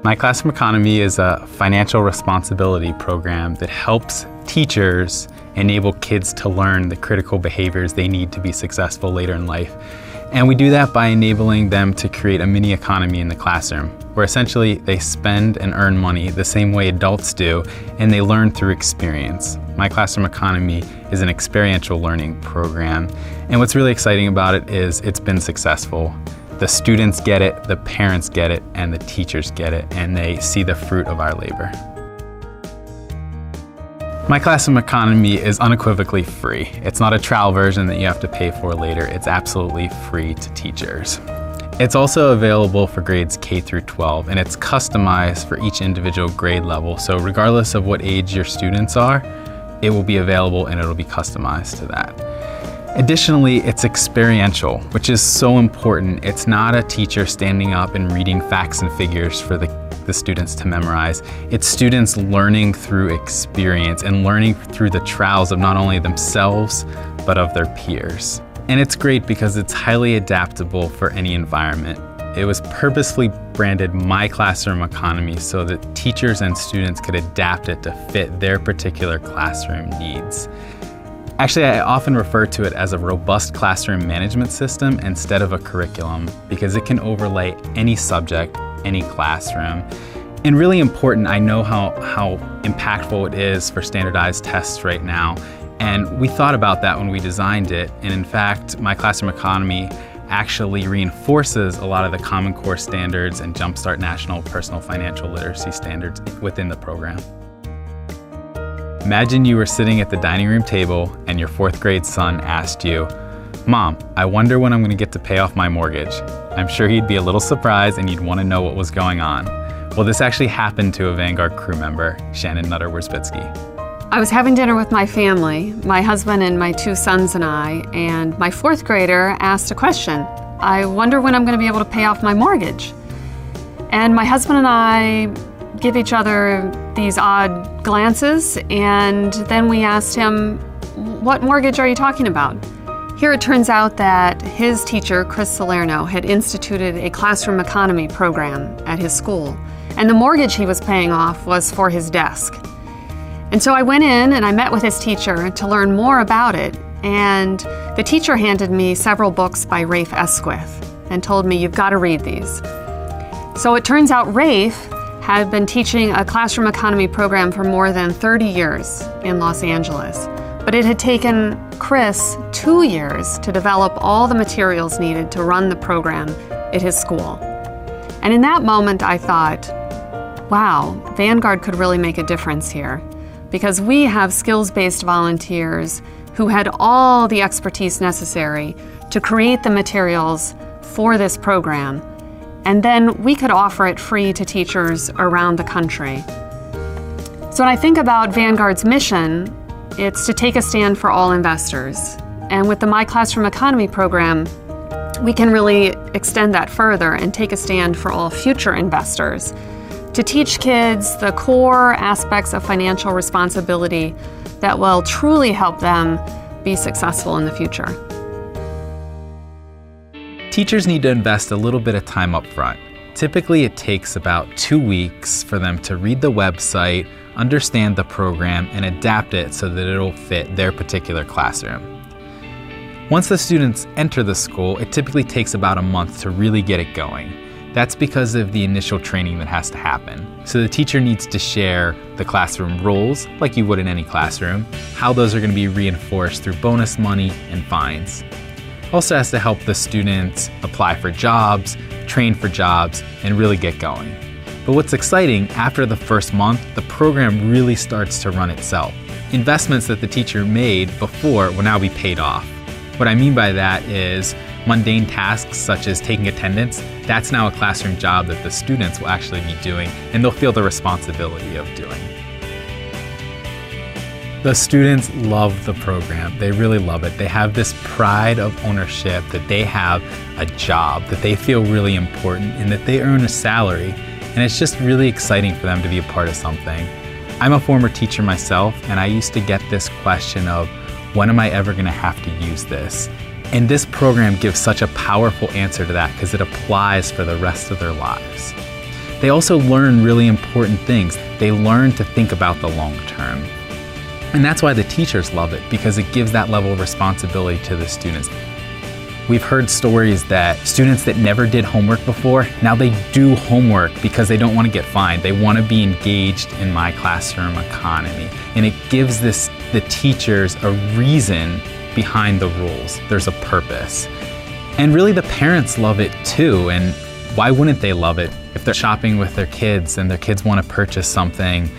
My Classroom Economy is a financial responsibility program that helps teachers enable kids to learn the critical behaviors they need to be successful later in life. And we do that by enabling them to create a mini economy in the classroom, where essentially they spend and earn money the same way adults do, and they learn through experience. My Classroom Economy is an experiential learning program, and what's really exciting about it is it's been successful. The students get it, the parents get it, and the teachers get it, and they see the fruit of our labor. My Classroom Economy is unequivocally free. It's not a trial version that you have to pay for later. It's absolutely free to teachers. It's also available for grades K through 12, and it's customized for each individual grade level. So regardless of what age your students are, it will be available and it'll be customized to that. Additionally, it's experiential, which is so important. It's not a teacher standing up and reading facts and figures for the students to memorize. It's students learning through experience and learning through the trials of not only themselves, but of their peers. And it's great because it's highly adaptable for any environment. It was purposefully branded My Classroom Economy so that teachers and students could adapt it to fit their particular classroom needs. Actually, I often refer to it as a robust classroom management system instead of a curriculum because it can overlay any subject, any classroom. And really important, I know how impactful it is for standardized tests right now. And we thought about that when we designed it. And in fact, My Classroom Economy actually reinforces a lot of the Common Core standards and Jumpstart National Personal Financial Literacy standards within the program. Imagine you were sitting at the dining room table and your 4th grade son asked you, "Mom, I wonder when I'm going to get to pay off my mortgage." I'm sure he'd be a little surprised and you'd want to know what was going on. Well, this actually happened to a Vanguard crew member, Shannon Nutter-Worsbitsky. I was having dinner with my family, my husband and my 2 sons and I, and my 4th grader asked a question. "I wonder when I'm going to be able to pay off my mortgage." And my husband and I give each other these odd glances, and then we asked him, "What mortgage are you talking about?" Here it turns out that his teacher, Chris Salerno, had instituted a Classroom Economy program at his school, and the mortgage he was paying off was for his desk. And so I went in and I met with his teacher to learn more about it, and the teacher handed me several books by Rafe Esquith and told me, "You've got to read these." So it turns out Rafe had been teaching a Classroom Economy program for more than 30 years in Los Angeles, but it had taken Chris 2 years to develop all the materials needed to run the program at his school. And in that moment I thought, wow, Vanguard could really make a difference here, because we have skills-based volunteers who had all the expertise necessary to create the materials for this program, and then we could offer it free to teachers around the country. So when I think about Vanguard's mission, it's to take a stand for all investors. And with the My Classroom Economy program, we can really extend that further and take a stand for all future investors, to teach kids the core aspects of financial responsibility that will truly help them be successful in the future. Teachers need to invest a little bit of time up front. Typically, it takes about 2 weeks for them to read the website, understand the program, and adapt it so that it'll fit their particular classroom. Once the students enter the school, it typically takes about a month to really get it going. That's because of the initial training that has to happen. So the teacher needs to share the classroom rules, like you would in any classroom, how those are going to be reinforced through bonus money and fines. Also has to help the students apply for jobs, train for jobs, and really get going. But what's exciting, after the first month, the program really starts to run itself. Investments that the teacher made before will now be paid off. What I mean by that is mundane tasks such as taking attendance, that's now a classroom job that the students will actually be doing, and they'll feel the responsibility of doing. The students love the program. They really love it. They have this pride of ownership that they have a job, that they feel really important, and that they earn a salary. And it's just really exciting for them to be a part of something. I'm a former teacher myself, and I used to get this question of, when am I ever going to have to use this? And this program gives such a powerful answer to that because it applies for the rest of their lives. they also learn really important things. They learn to think about the long term. And that's why the teachers love it, because it gives that level of responsibility to the students. We've heard stories that students that never did homework before, now they do homework because they don't want to get fined. They want to be engaged in My Classroom economy. And it gives the teachers a reason behind the rules. There's a purpose. And really the parents love it too. And why wouldn't they love it? If they're shopping with their kids and their kids want to purchase something,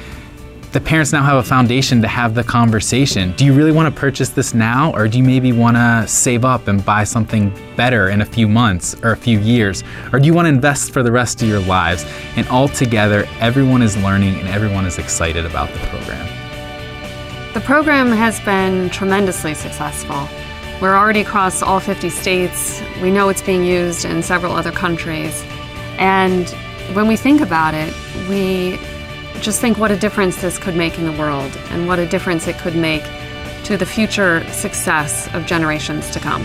the parents now have a foundation to have the conversation. Do you really want to purchase this now, or do you maybe want to save up and buy something better in a few months or a few years? Or do you want to invest for the rest of your lives? And all together, everyone is learning and everyone is excited about the program. The program has been tremendously successful. We're already across all 50 states. We know it's being used in several other countries. And when we think about it, we just think what a difference this could make in the world and what a difference it could make to the future success of generations to come.